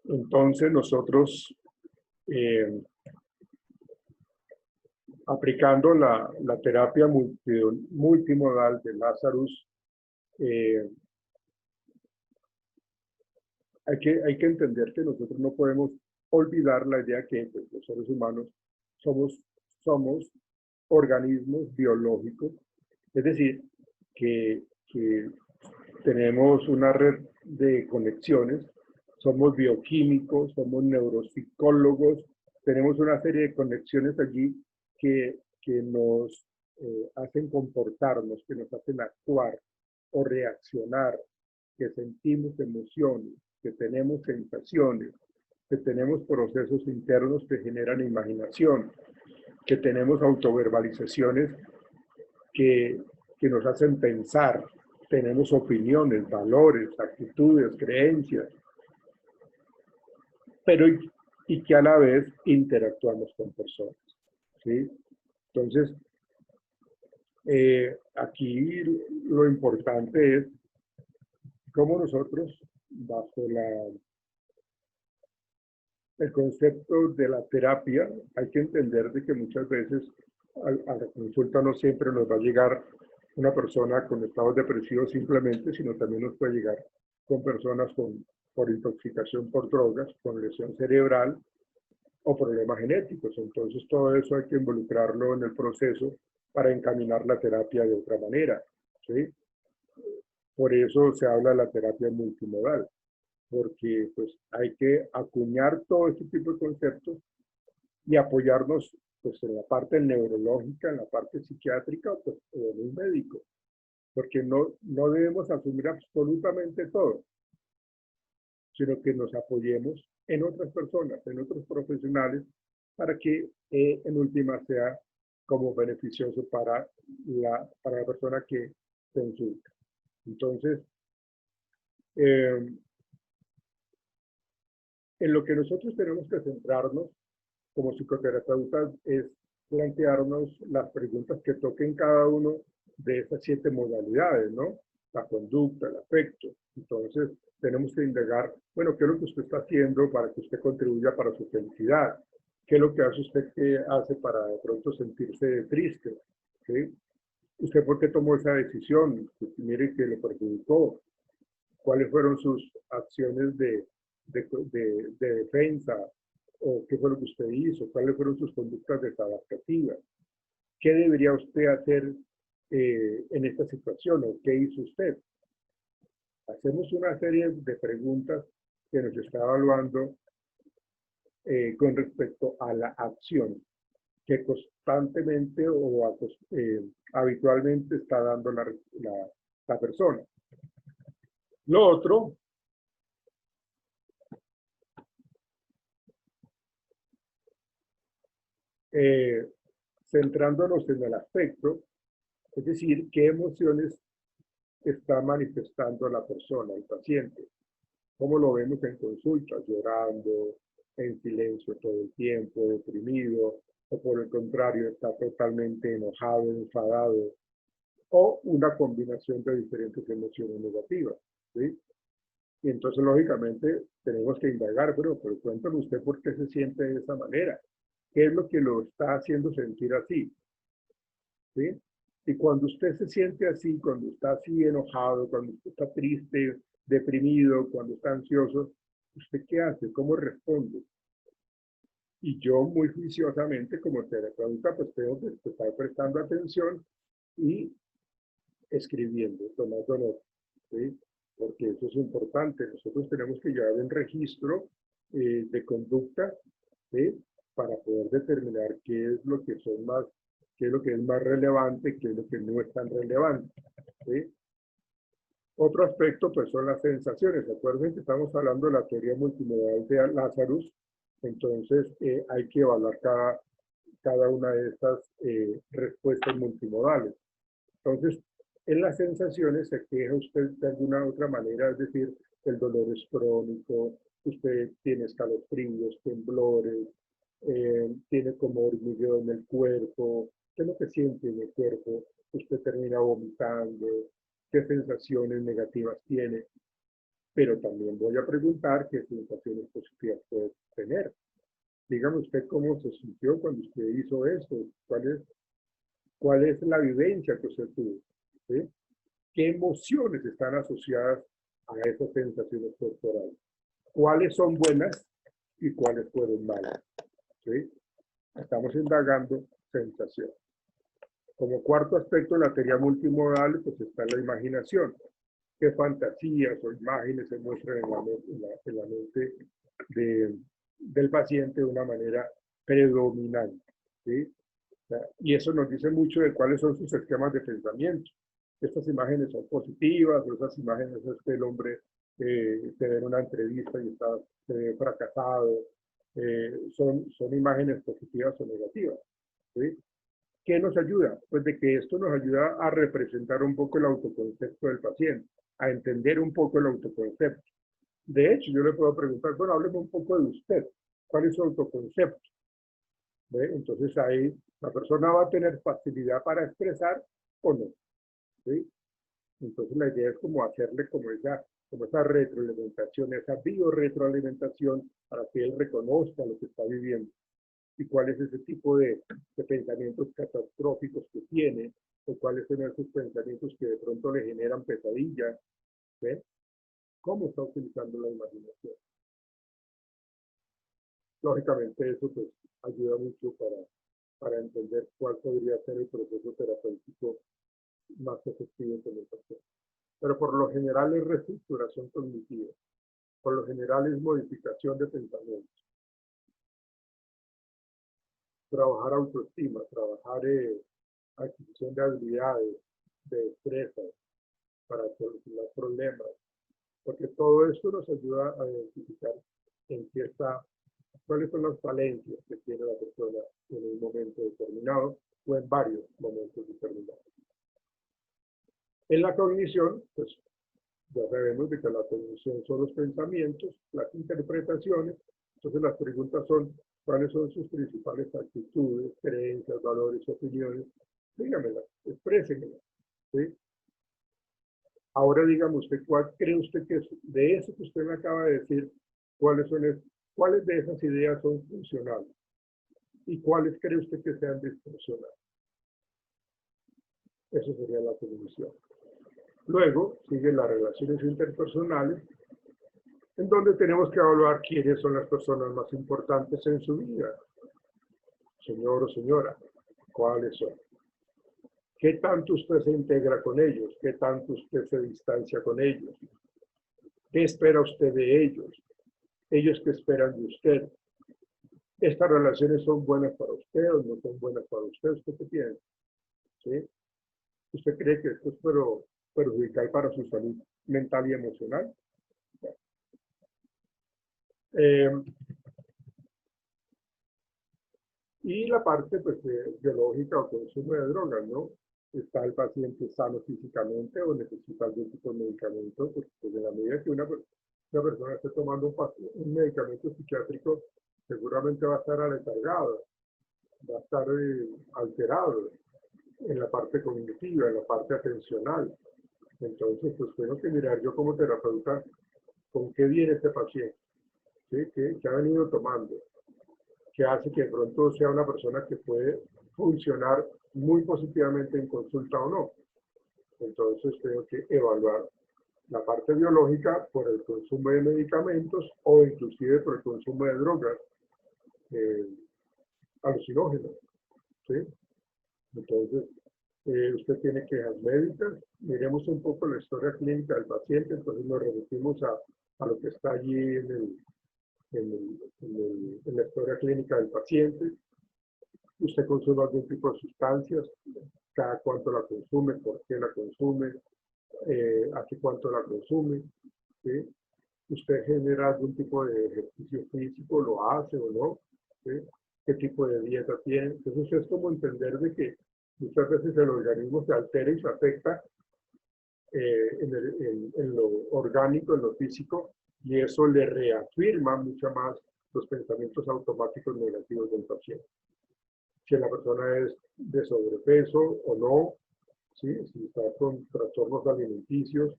Entonces nosotros, aplicando la terapia multimodal de Lazarus, hay que entender que nosotros no podemos olvidar la idea que pues, los seres humanos somos organismos biológicos, es decir, que tenemos una red de conexiones, somos bioquímicos, somos neuropsicólogos, tenemos una serie de conexiones allí que nos hacen comportarnos, que nos hacen actuar o reaccionar, que sentimos emociones, que tenemos sensaciones, que tenemos procesos internos que generan imaginación, que tenemos autoverbalizaciones que nos hacen pensar, tenemos opiniones, valores, actitudes, creencias, pero y que a la vez interactuamos con personas, ¿sí? Entonces, aquí lo importante es cómo nosotros, bajo el concepto de la terapia, hay que entender de que muchas veces a la consulta no siempre nos va a llegar una persona con estados depresivos simplemente, sino también nos puede llegar con personas por intoxicación por drogas, con lesión cerebral o problemas genéticos. Entonces todo eso hay que involucrarlo en el proceso para encaminar la terapia de otra manera, ¿sí? Por eso se habla de la terapia multimodal, porque pues hay que acuñar todo este tipo de conceptos y apoyarnos pues en la parte neurológica, en la parte psiquiátrica pues, o en un médico, porque no debemos asumir absolutamente todo, sino que nos apoyemos en otras personas, en otros profesionales, para que en última sea como beneficioso para la persona que consulta. Entonces, en lo que nosotros tenemos que centrarnos como psicoterapeutas es plantearnos las preguntas que toquen cada uno de esas 7 modalidades, ¿no? La conducta, el afecto. Entonces, tenemos que indagar, bueno, ¿qué es lo que usted está haciendo para que usted contribuya para su felicidad? ¿Qué es lo que hace usted que hace para de pronto sentirse triste? ¿Sí? ¿Usted por qué tomó esa decisión? Pues, mire que le perjudicó. ¿Cuáles fueron sus acciones de defensa? ¿O qué fue lo que usted hizo? ¿Cuáles fueron sus conductas desadaptativas? ¿Qué debería usted hacer en esta situación? ¿O qué hizo usted? Hacemos una serie de preguntas que nos está evaluando con respecto a la acción que constantemente o habitualmente está dando la persona. Lo otro centrándonos en el aspecto, es decir, qué emociones está manifestando la persona, el paciente. ¿Cómo lo vemos en consultas? Llorando, en silencio todo el tiempo, deprimido, o por el contrario, está totalmente enojado, enfadado, o una combinación de diferentes emociones negativas, ¿sí? Y entonces, lógicamente, tenemos que indagar, pero cuéntame usted por qué se siente de esa manera. ¿Qué es lo que lo está haciendo sentir así? ¿Sí? Y cuando usted se siente así, cuando está así enojado, cuando usted está triste, deprimido, cuando está ansioso, ¿usted qué hace? ¿Cómo responde? Y yo muy juiciosamente, como terapeuta, pues tengo que estar prestando atención y escribiendo, tomando notas, ¿sí? Porque eso es importante. Nosotros tenemos que llevar un registro de conducta, ¿sí? Para poder determinar qué es lo que son más, qué es lo que es más relevante, qué es lo que no es tan relevante, ¿sí? Otro aspecto, pues, son las sensaciones. Recuerden que estamos hablando de la teoría multimodal de Lazarus, entonces hay que evaluar cada una de estas respuestas multimodales. Entonces, en las sensaciones se queja usted de alguna otra manera, es decir, el dolor es crónico, usted tiene escalofríos, temblores, tiene como hormigueo en el cuerpo, ¿qué es lo que siente en el cuerpo? Usted termina vomitando, qué sensaciones negativas tiene. pero también voy a preguntar qué sensaciones positivas puede tener. Dígame usted cómo se sintió cuando usted hizo esto, cuál es la vivencia que usted tuvo, ¿sí? ¿Qué emociones están asociadas a esas sensaciones corporales? ¿Cuáles son buenas y cuáles fueron malas? ¿Sí? Estamos indagando sensaciones. Como cuarto aspecto de la teoría multimodal, pues está la imaginación. ¿Qué fantasías o imágenes se muestran en la mente del paciente de una manera predominante? ¿Sí? Y eso nos dice mucho de cuáles son sus esquemas de pensamiento. Estas imágenes son positivas, o esas imágenes es que el hombre te ve en una entrevista y está fracasado. Son imágenes positivas o negativas. ¿Sí? ¿Qué nos ayuda? Pues de que esto nos ayuda a representar un poco el autoconcepto del paciente, a entender un poco el autoconcepto. De hecho, yo le puedo preguntar, bueno, hábleme un poco de usted. ¿Cuál es su autoconcepto? ¿Ve? Entonces ahí la persona va a tener facilidad para expresar o no. ¿Sí? Entonces la idea es como hacerle como esa retroalimentación, esa biorretroalimentación para que él reconozca lo que está viviendo y cuál es ese tipo de pensamientos catastróficos que tiene o cuáles son esos pensamientos que de pronto le generan pesadillas. ¿Ve? ¿Cómo está utilizando la imaginación? Lógicamente eso pues ayuda mucho para entender cuál podría ser el proceso terapéutico más efectivo con el paciente. Pero por lo general es reestructuración cognitiva, por lo general es modificación de pensamientos, trabajar autoestima, trabajar adquisición de habilidades, de destrezas para solucionar problemas, porque todo esto nos ayuda a identificar en qué está, cuáles son las falencias que tiene la persona en un momento determinado o en varios momentos determinados. En la cognición, pues ya sabemos de que la cognición son los pensamientos, las interpretaciones. Entonces las preguntas son, ¿cuáles son sus principales actitudes, creencias, valores, opiniones? Dígamelas, exprésenmelas. ¿Sí? Ahora dígame usted, ¿cuál cree usted que es de eso que usted me acaba de decir? ¿Cuáles de esas ideas son funcionales? ¿Y cuáles cree usted que sean disfuncionales? Eso sería la cognición. Luego siguen las relaciones interpersonales, en donde tenemos que evaluar quiénes son las personas más importantes en su vida. Señor o señora, ¿cuáles son? ¿Qué tanto usted se integra con ellos? ¿Qué tanto usted se distancia con ellos? ¿Qué espera usted de ellos? ¿Ellos qué esperan de usted? ¿Estas relaciones son buenas para usted o no son buenas para usted? ¿Usted qué piensa? ¿Sí? ¿Usted cree que esto es perjudicial para su salud mental y emocional? Y la parte pues, biológica o consumo de drogas, ¿no? ¿Está el paciente sano físicamente o necesita algún tipo de medicamento? Pues en la medida que una persona esté tomando un medicamento psiquiátrico, seguramente va a estar aletargado, va a estar alterado en la parte cognitiva, en la parte atencional. Entonces, pues tengo que mirar yo como terapeuta con qué viene este paciente, ¿sí? ¿Qué ha venido tomando? Que hace que de pronto sea una persona que puede funcionar muy positivamente en consulta o no. Entonces tengo que evaluar la parte biológica por el consumo de medicamentos o inclusive por el consumo de drogas alucinógenas. ¿Sí? Entonces, usted tiene quejas médicas, miremos un poco la historia clínica del paciente, entonces nos remitimos a lo que está allí en la historia clínica del paciente. Usted consume algún tipo de sustancias, cada cuánto la consume, por qué la consume, hace cuánto la consume, ¿sí? Usted genera algún tipo de ejercicio físico, lo hace o no, ¿sí? ¿Qué tipo de dieta tiene? Entonces es como entender de que muchas veces el organismo se altera y se afecta en lo orgánico, en lo físico, y eso le reafirma mucho más los pensamientos automáticos negativos del paciente. Si la persona es de sobrepeso o no, ¿sí? Si está con trastornos alimenticios,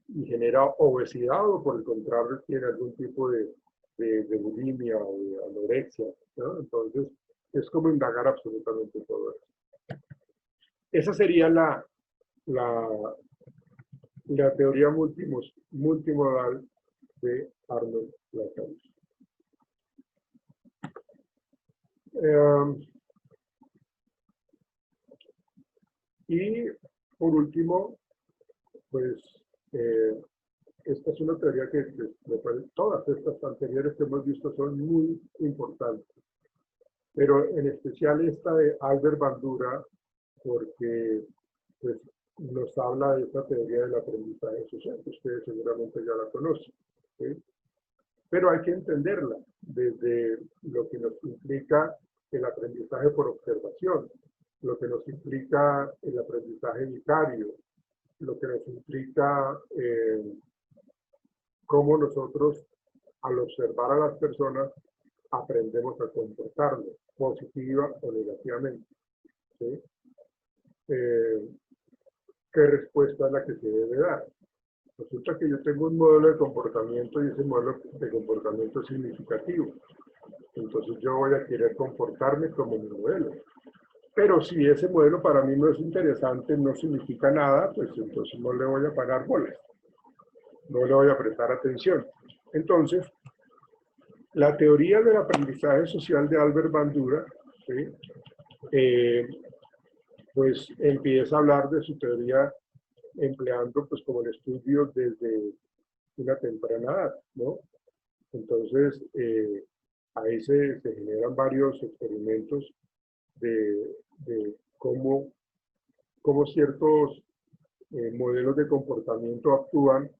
y genera obesidad o por el contrario tiene algún tipo de bulimia o de anorexia, ¿no? Entonces, es como indagar absolutamente todo eso. Esa sería la, la teoría multimodal de Arnold Lazarus. Y por último, pues esta es una teoría que todas estas anteriores que hemos visto son muy importantes, pero en especial esta de Albert Bandura, porque pues, nos habla de esta teoría del aprendizaje social, que ustedes seguramente ya la conocen, ¿sí? Pero hay que entenderla desde lo que nos implica el aprendizaje por observación, lo que nos implica el aprendizaje vicario, lo que nos implica cómo nosotros, al observar a las personas, aprendemos a comportarnos, positiva o negativamente, ¿sí? ¿Qué respuesta es la que se debe dar? Resulta que yo tengo un modelo de comportamiento y ese modelo de comportamiento es significativo. Entonces yo voy a querer comportarme como mi modelo. Pero si ese modelo para mí no es interesante, no significa nada, pues entonces no le voy a parar bolas. No le voy a prestar atención. Entonces, la teoría del aprendizaje social de Albert Bandura, ¿sí? Pues empieza a hablar de su teoría empleando pues como el estudio desde una temprana edad, ¿no? Entonces, ahí se generan varios experimentos de cómo ciertos modelos de comportamiento actúan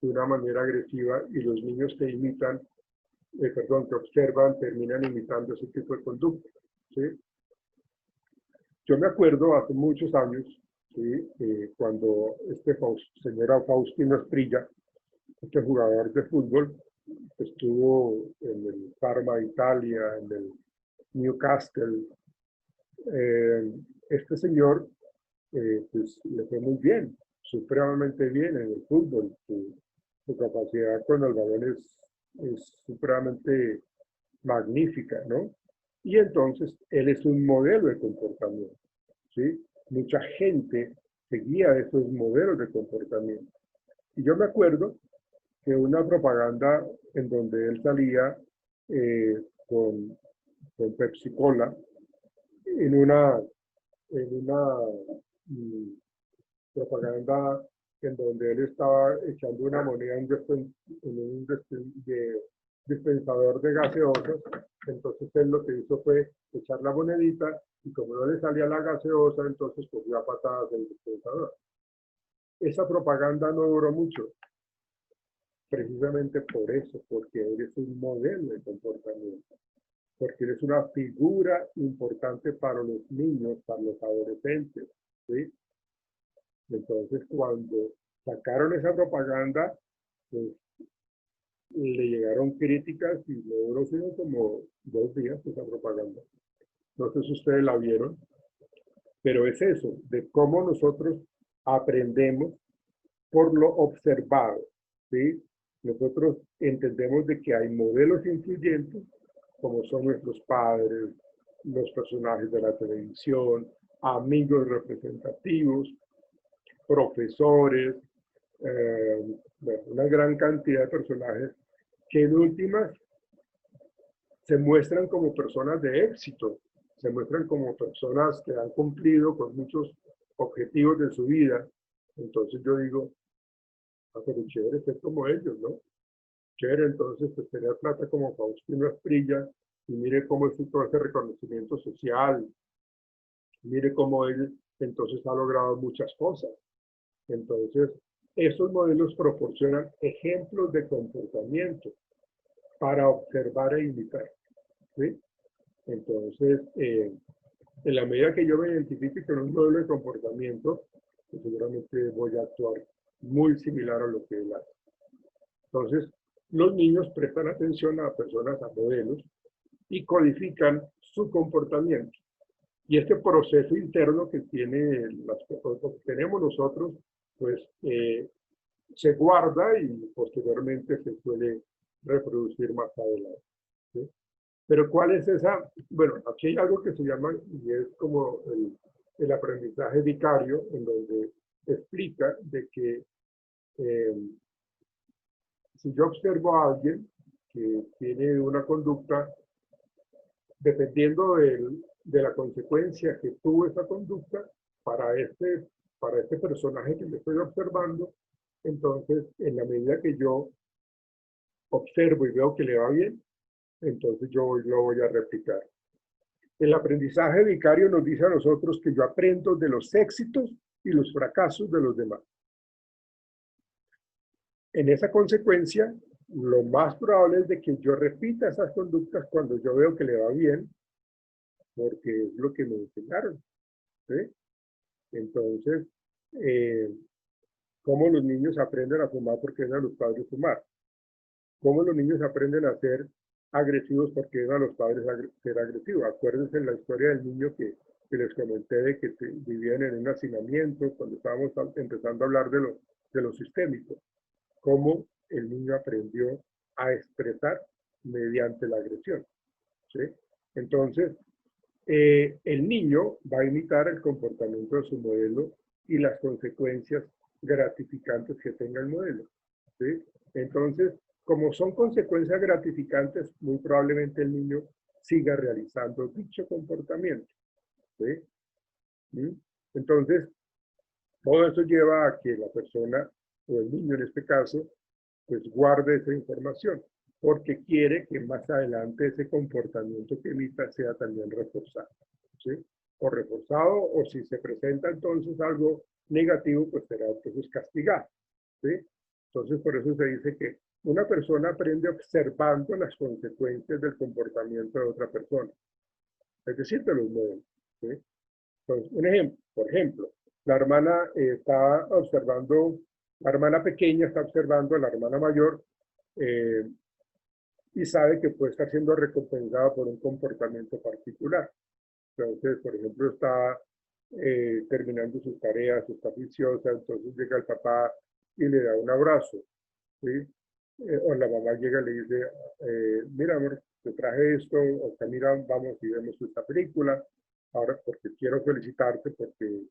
de una manera agresiva y los niños que imitan, que observan, terminan imitando ese tipo de conducta, ¿sí? Yo me acuerdo hace muchos años, ¿sí? Cuando este señor Faustino Asprilla, este jugador de fútbol, estuvo en el Parma, Italia, en el Newcastle. Este señor pues, le fue muy bien, supremamente bien en el fútbol. Su capacidad con el balón es supremamente magnífica, ¿no? Y entonces él es un modelo de comportamiento, ¿sí? Mucha gente seguía esos modelos de comportamiento. Y yo me acuerdo que una propaganda en donde él salía con Pepsi Cola en una propaganda en donde él estaba echando una moneda en un dispensador de gaseosas. Entonces él lo que hizo fue echar la monedita y como no le salía la gaseosa, entonces cogió a patadas el dispensador. Esa propaganda no duró mucho, precisamente por eso, porque eres un modelo de comportamiento, porque eres una figura importante para los niños, para los adolescentes, ¿sí? Entonces, cuando sacaron esa propaganda, pues le llegaron críticas y no duró sino como 2 días esa propaganda. No sé si ustedes la vieron, pero es eso, de cómo nosotros aprendemos por lo observado, ¿sí? Nosotros entendemos de que hay modelos influyentes, como son nuestros padres, los personajes de la televisión, amigos representativos, profesores, una gran cantidad de personajes que en últimas se muestran como personas de éxito, se muestran como personas que han cumplido con muchos objetivos de su vida. Entonces yo digo, pero chévere ser como ellos, ¿no? Chévere, entonces, pues tener plata como Faustino Asprilla, y mire cómo es todo ese reconocimiento social, mire cómo él entonces ha logrado muchas cosas. Entonces, esos modelos proporcionan ejemplos de comportamiento para observar e imitar, ¿sí? Entonces, en la medida que yo me identifique con un modelo de comportamiento, pues seguramente voy a actuar muy similar a lo que él hace. Entonces, los niños prestan atención a personas, a modelos, y codifican su comportamiento. Y este proceso interno que tenemos nosotros, pues se guarda y posteriormente se suele reproducir más adelante. ¿Sí? Pero ¿cuál es esa? Bueno, aquí hay algo que se llama, y es como el aprendizaje vicario, en donde explica de que eh, si yo observo a alguien que tiene una conducta, dependiendo de la consecuencia que tuvo esa conducta para este personaje que le estoy observando, entonces en la medida que yo observo y veo que le va bien, entonces yo lo voy a replicar. El aprendizaje vicario nos dice a nosotros que yo aprendo de los éxitos y los fracasos de los demás. En esa consecuencia, lo más probable es de que yo repita esas conductas cuando yo veo que le va bien, porque es lo que me enseñaron. ¿Sí? Entonces, eh, ¿cómo los niños aprenden a fumar porque ven a los padres fumar? ¿Cómo los niños aprenden a ser agresivos porque ven a los padres ser agresivos? Acuérdense en la historia del niño que les comenté de que vivían en un hacinamiento, cuando estábamos empezando a hablar de lo sistémico. Cómo el niño aprendió a expresar mediante la agresión. ¿Sí? Entonces, el niño va a imitar el comportamiento de su modelo y las consecuencias gratificantes que tenga el modelo. ¿Sí? Entonces, como son consecuencias gratificantes, muy probablemente el niño siga realizando dicho comportamiento. ¿Sí? ¿Mm? Entonces, todo eso lleva a que la persona, o el niño en este caso, pues guarde esa información, porque quiere que más adelante ese comportamiento que emita sea también reforzado. ¿Sí? O reforzado, o si se presenta entonces algo negativo, pues será entonces castigado. ¿Sí? Entonces, por eso se dice que una persona aprende observando las consecuencias del comportamiento de otra persona, es decir, de los modelos. ¿Sí? Entonces, un ejemplo, por ejemplo, la hermana está observando, la hermana pequeña está observando a la hermana mayor eh, y sabe que puede estar siendo recompensada por un comportamiento particular. Entonces, por ejemplo, está terminando sus tareas, está juiciosa, entonces llega el papá y le da un abrazo. ¿Sí? O la mamá llega y le dice, mira, amor, te traje esto, o sea, mira, vamos y vemos esta película, ahora porque quiero felicitarte porque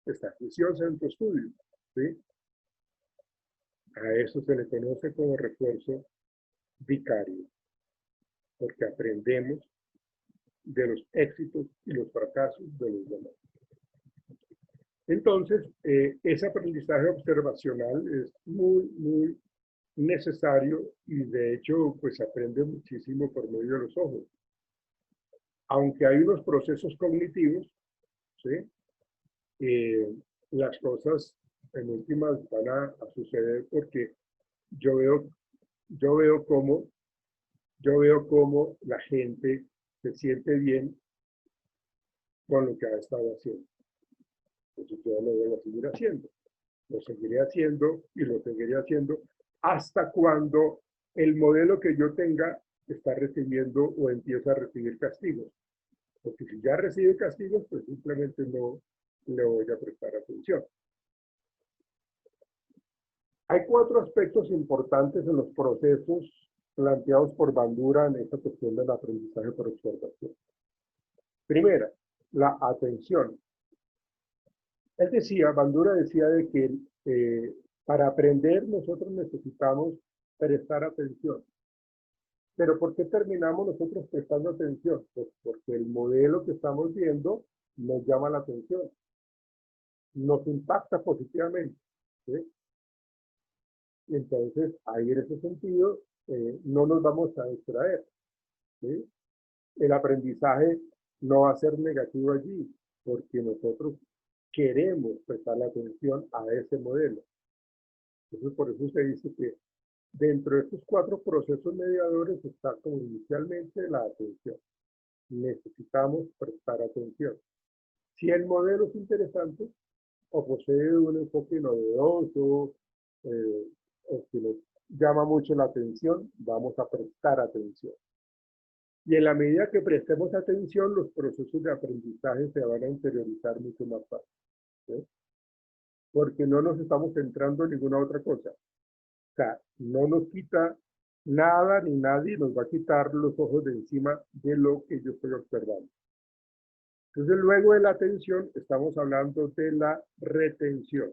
estás juiciosa en tu estudio. ¿Sí? A eso se le conoce como refuerzo vicario, porque aprendemos de los éxitos y los fracasos de los demás. Entonces, ese aprendizaje observacional es muy necesario y de hecho, pues se aprende muchísimo por medio de los ojos. Aunque hay unos procesos cognitivos, ¿sí? Eh, las cosas en últimas van a suceder porque yo veo, yo veo cómo, yo veo cómo la gente se siente bien con lo que ha estado haciendo. Entonces yo lo voy a seguir haciendo. Lo seguiré haciendo y lo seguiré haciendo hasta cuando el modelo que yo tenga está recibiendo o empieza a recibir castigos. Porque si ya recibe castigos, pues simplemente no le voy a prestar atención. Hay 4 aspectos importantes en los procesos planteados por Bandura en esta cuestión del aprendizaje por observación. Primera, la atención. Él decía, Bandura decía de que para aprender nosotros necesitamos prestar atención. Pero ¿por qué terminamos nosotros prestando atención? Pues porque el modelo que estamos viendo nos llama la atención, nos impacta positivamente. ¿Sí? Y entonces, ahí en ese sentido, no nos vamos a distraer. ¿Sí? El aprendizaje no va a ser negativo allí, porque nosotros queremos prestar la atención a ese modelo. Entonces, por eso se dice que dentro de estos 4 procesos mediadores está como inicialmente la atención. Necesitamos prestar atención. Si el modelo es interesante o posee un enfoque novedoso o si nos llama mucho la atención, vamos a prestar atención. Y en la medida que prestemos atención, los procesos de aprendizaje se van a interiorizar mucho más fácil. ¿Sí? porque no nos estamos centrando en ninguna otra cosa. O sea, no nos quita nada ni nadie nos va a quitar los ojos de encima de lo que yo estoy observando. Entonces, luego de la atención, estamos hablando de la retención.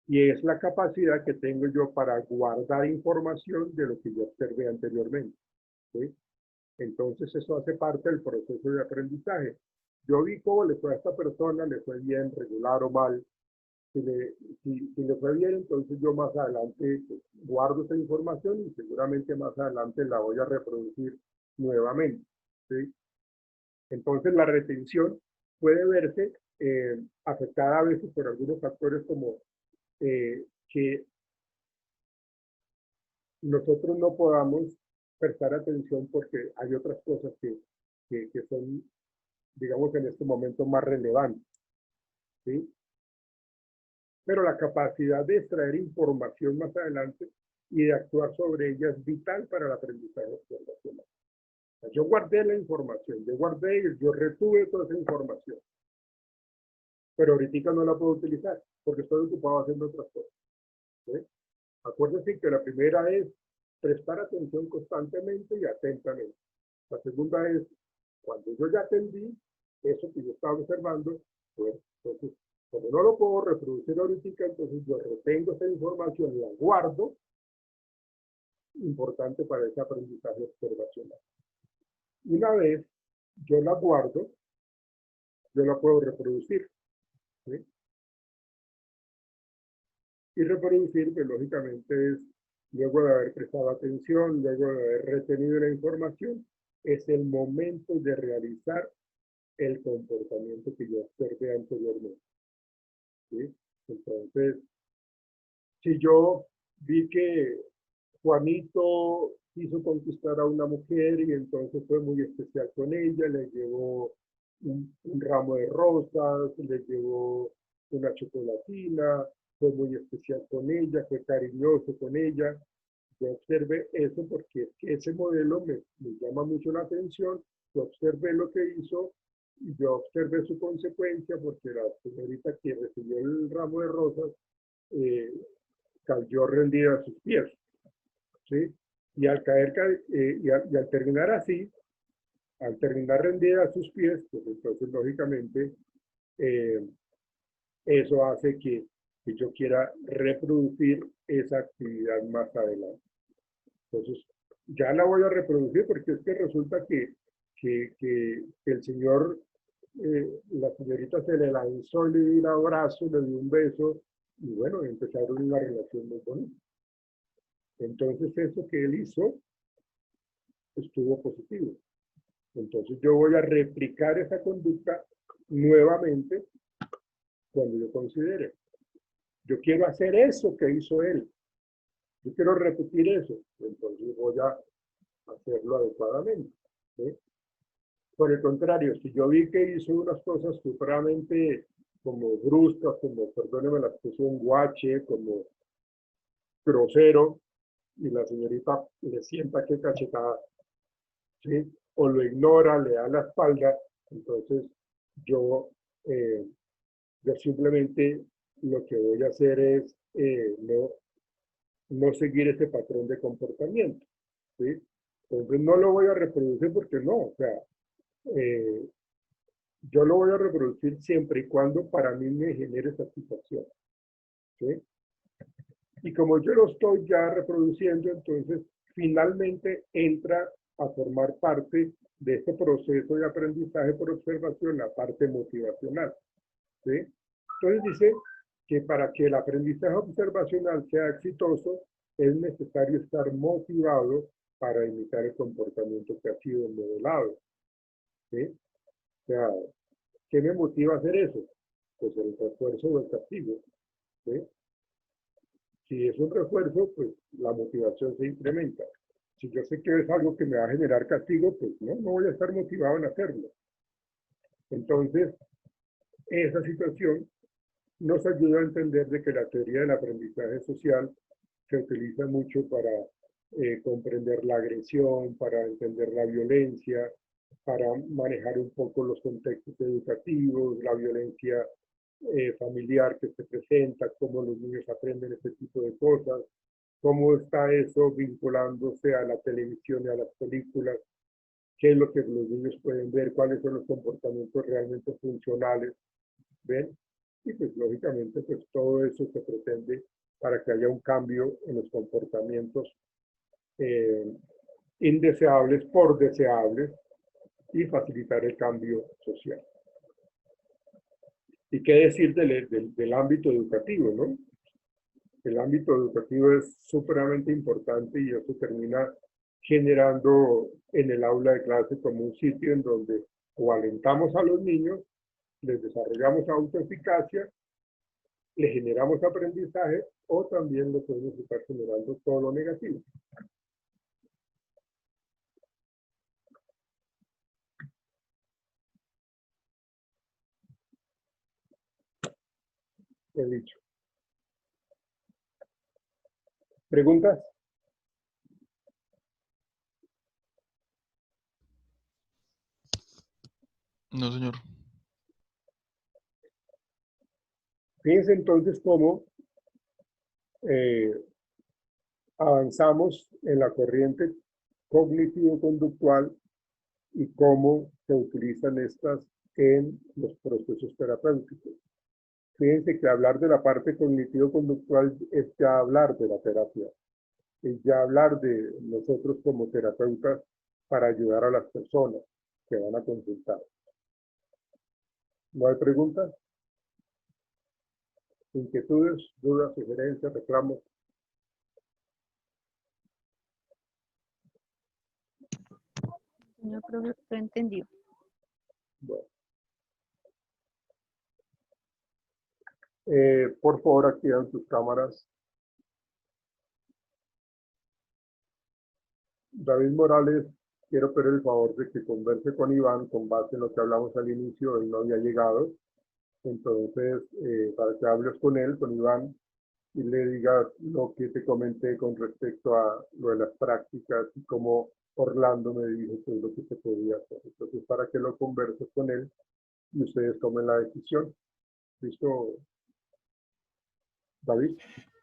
Y es la capacidad que tengo yo para guardar información de lo que yo observé anteriormente. ¿Sí? Entonces, eso hace parte del proceso de aprendizaje. Yo vi cómo le fue a esta persona, le fue bien, regular o mal. Si le fue bien, entonces yo más adelante pues, guardo esa información y seguramente más adelante la voy a reproducir nuevamente. ¿Sí? Entonces la retención puede verse afectada a veces por algunos factores como que nosotros no podamos prestar atención porque hay otras cosas que son, digamos, en este momento más relevantes. ¿Sí? Pero la capacidad de extraer información más adelante y de actuar sobre ella es vital para el aprendizaje observacional. Yo guardé la información, yo retuve toda esa información, pero ahorita no la puedo utilizar porque estoy ocupado haciendo otras cosas. ¿Sí? Acuérdense que la primera es prestar atención constantemente y atentamente. La segunda es, cuando yo ya atendí eso que yo estaba observando, pues entonces, como no lo puedo reproducir ahorita, entonces yo retengo esa información, la guardo, importante para ese aprendizaje observacional. Una vez yo la guardo, yo la puedo reproducir. ¿Sí? Y reproducir, pues lógicamente es, luego de haber prestado atención, luego de haber retenido la información, es el momento de realizar el comportamiento que yo observé anteriormente. ¿Sí? Entonces, si yo vi que Juanito quiso conquistar a una mujer y entonces fue muy especial con ella, le llevó un ramo de rosas, le llevó una chocolatina, fue muy especial con ella, fue cariñoso con ella. Yo observé eso porque ese modelo me llama mucho la atención, yo observé lo que hizo y yo observé su consecuencia porque la señorita que recibió el ramo de rosas eh, cayó rendida a sus pies. ¿Sí? Y al y al terminar así, al terminar rendida a sus pies, pues entonces lógicamente eh, eso hace que yo quiera reproducir esa actividad más adelante. Entonces, ya la voy a reproducir porque es que resulta que el señor, la señorita se le lanzó, le dio un abrazo, le dio un beso y bueno, empezaron una relación muy bonita. Entonces, eso que él hizo estuvo positivo. Entonces yo voy a replicar esa conducta nuevamente cuando yo considere. Yo quiero hacer eso que hizo él. Yo quiero repetir eso. Entonces voy a hacerlo adecuadamente. ¿Sí? Por el contrario, si yo vi que hizo unas cosas supremamente como bruscas, como, perdóneme la expresión, guache, como grosero, y la señorita le sienta que cachetada, ¿sí? O lo ignora, le da la espalda, entonces yo eh, yo simplemente lo que voy a hacer es no seguir ese patrón de comportamiento. ¿Sí? Entonces no lo voy a reproducir porque no, o sea, eh, yo lo voy a reproducir siempre y cuando para mí me genere satisfacción. ¿Sí? Y como yo lo estoy ya reproduciendo, entonces finalmente entra a formar parte de este proceso de aprendizaje por observación, la parte motivacional. ¿Sí? Entonces dice que para que el aprendizaje observacional sea exitoso, es necesario estar motivado para imitar el comportamiento que ha sido modelado. ¿Sí? O sea, ¿qué me motiva a hacer eso? Pues el refuerzo o el castigo. ¿Sí? Si es un refuerzo, pues la motivación se incrementa. Si yo sé que es algo que me va a generar castigo, pues no voy a estar motivado en hacerlo. Entonces, esa situación nos ayuda a entender de que la teoría del aprendizaje social se utiliza mucho para comprender la agresión, para entender la violencia, para manejar un poco los contextos educativos, la violencia familiar que se presenta, cómo los niños aprenden este tipo de cosas, cómo está eso vinculándose a la televisión y a las películas, qué es lo que los niños pueden ver, cuáles son los comportamientos realmente funcionales, ¿ven? Y pues lógicamente pues todo eso se pretende para que haya un cambio en los comportamientos indeseables por deseables y facilitar el cambio social. ¿Y qué decir del ámbito educativo, no? El ámbito educativo es supremamente importante y eso termina generando en el aula de clase como un sitio en donde o alentamos a los niños, les desarrollamos autoeficacia, les generamos aprendizaje o también les podemos estar generando todo lo negativo. He dicho. ¿Preguntas? No, señor. Fíjense entonces cómo avanzamos en la corriente cognitivo-conductual y cómo se utilizan estas en los procesos terapéuticos. Fíjense que hablar de la parte cognitivo-conductual es ya hablar de la terapia, es ya hablar de nosotros como terapeutas para ayudar a las personas que van a consultar. ¿No hay preguntas? ¿Inquietudes, dudas, sugerencias, reclamos? Señor profesor, entendió. Bueno. Por favor, activen sus cámaras. David Morales, quiero pedir el favor de que converse con Iván con base en lo que hablamos al inicio. Él no había llegado. Entonces, para que hables con él, con Iván, y le digas lo que te comenté con respecto a lo de las prácticas y cómo Orlando me dijo que es lo que se podía hacer. Entonces, para que lo converses con él y ustedes tomen la decisión. ¿Listo, David?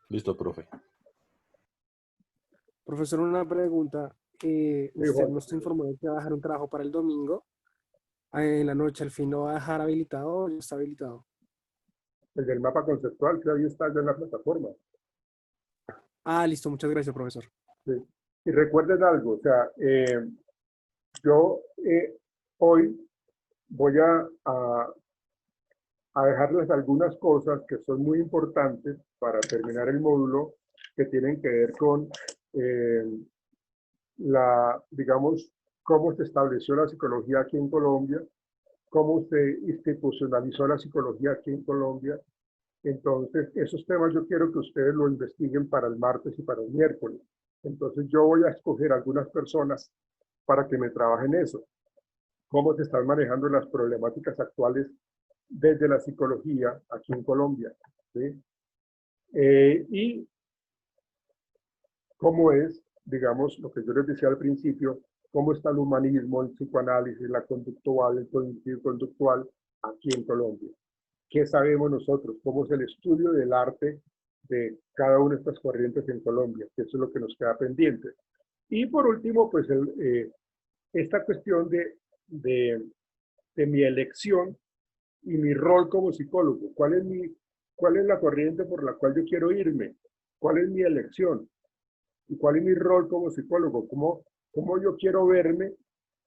Listo, profe. Profesor, una pregunta. Usted Juan. nos informó de que va a dejar un trabajo para el domingo. En la noche, al fin, ¿no va a dejar habilitado o ya está habilitado? El del mapa conceptual, que ahí está ya en la plataforma. Ah, listo. Muchas gracias, profesor. Sí. Y recuerden algo, o sea, yo hoy voy a dejarles algunas cosas que son muy importantes para terminar el módulo, que tienen que ver con digamos, cómo se estableció la psicología aquí en Colombia, cómo se institucionalizó la psicología aquí en Colombia. Entonces, esos temas yo quiero que ustedes lo investiguen para el martes y para el miércoles. Entonces, yo voy a escoger algunas personas para que me trabajen eso. Cómo se están manejando las problemáticas actuales desde la psicología aquí en Colombia. ¿Sí? Y cómo es, digamos, lo que yo les decía al principio, cómo está el humanismo, el psicoanálisis, la conductual, el cognitivo conductual aquí en Colombia. ¿Qué sabemos nosotros? ¿Cómo es el estudio del arte de cada una de estas corrientes en Colombia? Que eso es lo que nos queda pendiente. Y por último, pues esta cuestión de mi elección y mi rol como psicólogo. ¿Cuál es la corriente por la cual yo quiero irme? ¿Cuál es mi elección? ¿Y cuál es mi rol como psicólogo? ¿Cómo yo quiero verme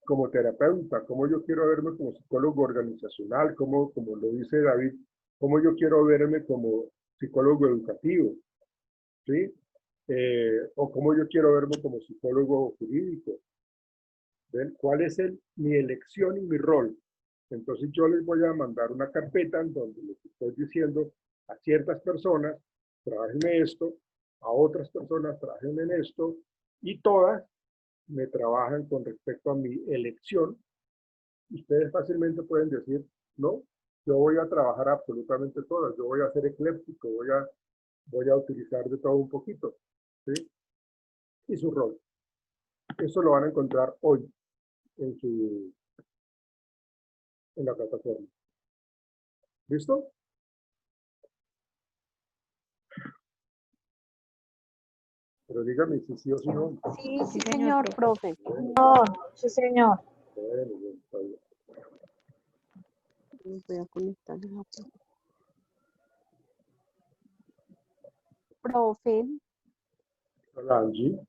como terapeuta? ¿Cómo yo quiero verme como psicólogo organizacional? Como lo dice David, ¿cómo yo quiero verme como psicólogo educativo? ¿Sí? O cómo yo quiero verme como psicólogo jurídico. ¿Ven? ¿Cuál es mi elección y mi rol? Entonces yo les voy a mandar una carpeta en donde les estoy diciendo a ciertas personas, trabajen en esto, a otras personas trabajen en esto, y todas me trabajan con respecto a mi elección. Ustedes fácilmente pueden decir, no, yo voy a trabajar absolutamente todas, yo voy a ser ecléptico, voy a utilizar de todo un poquito, ¿sí? Y su rol. Eso lo van a encontrar hoy en la plataforma. ¿Listo? Pero dígame si sí o si no. Sí, sí, Sí, señor, señor, profe. Señor, sí, señor. Bueno, bien, está bien. Voy a conectar la profe. Hola, Angie.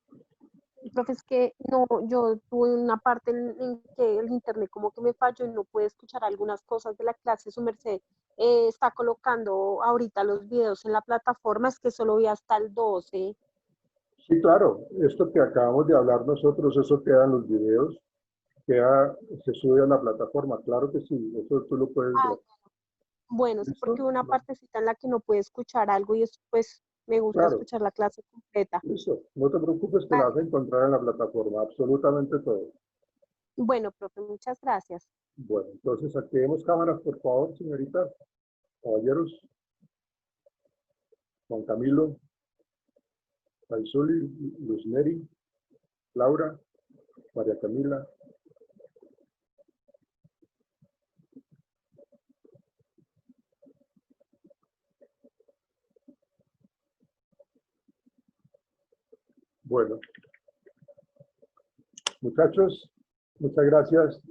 Profe, es que no, yo tuve una parte en que el internet como que me falló y no pude escuchar algunas cosas de la clase. Su merced está colocando ahorita los videos en la plataforma, es que solo vi hasta el 12. Sí, claro, esto que acabamos de hablar nosotros, eso queda en los videos, se sube a la plataforma, claro que sí, eso tú lo puedes ver. Bueno, sí, porque hubo una ¿Listo? partecita en la que no pude escuchar algo y después me gusta Claro, escuchar la clase completa. listo. No te preocupes que la vas a encontrar en la plataforma, absolutamente todo. Bueno, profe, muchas gracias. Bueno, entonces activemos cámaras, por favor, señoritas, caballeros. Juan Camilo, Paisuli, Luz Neri, Laura, María Camila. Bueno, muchachos, muchas gracias.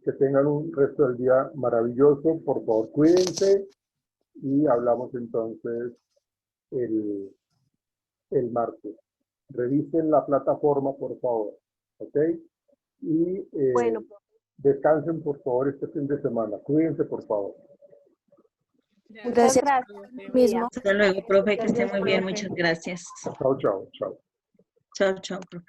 Que tengan un resto del día maravilloso. Por favor, cuídense y hablamos entonces el martes. Revisen la plataforma, por favor. ¿Ok? Y Bueno, profe, descansen, por favor, este fin de semana. Cuídense, por favor. muchas Gracias. gracias. Mismo. Hasta luego, profe, que esté Gracias, muy bien. profe. Muchas gracias. Chao, chao, chao. Chao, chao, profe.